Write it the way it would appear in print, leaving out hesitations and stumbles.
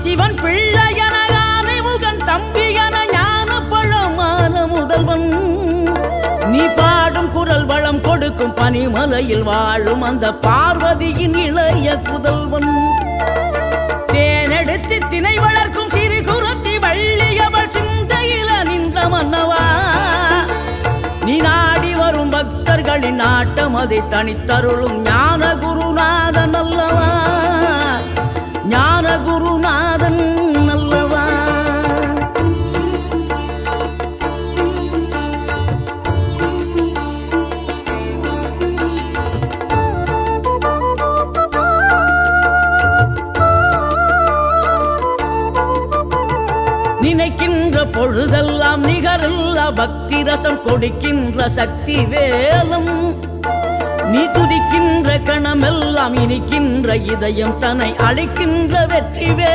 சிவன் பிள்ளையன முகன் தம்பியன ஞான பழமான முதல்வன் நீ பாடும் குரல் வளம் கொடுக்கும் பனிமலையில் வாழும் அந்த பார்வதியின் இளைய புதல்வன் தேனெடுத்து திணை வளர்க்கும் சிறு குருத்தி வள்ளியவள் சிந்தையில நின்ற மன்னவா நீ நாடி வரும் பக்தர்களின் நாட்டம் அதை தனித்தருளும் ஞான குருநாதன் அல்லவா ஞான குருநாதன் அல்லவா நினைக்கின்ற பொழுதெல்லாம் நிகரில்ல பக்தி ரசம் கொடுக்கின்ற சக்தி வேலும் நீ துதிக்கின்ற கணமெல்லாம் இனிக்கின்ற இதயம் தன்னை அழைக்கின்ற வெற்றி வே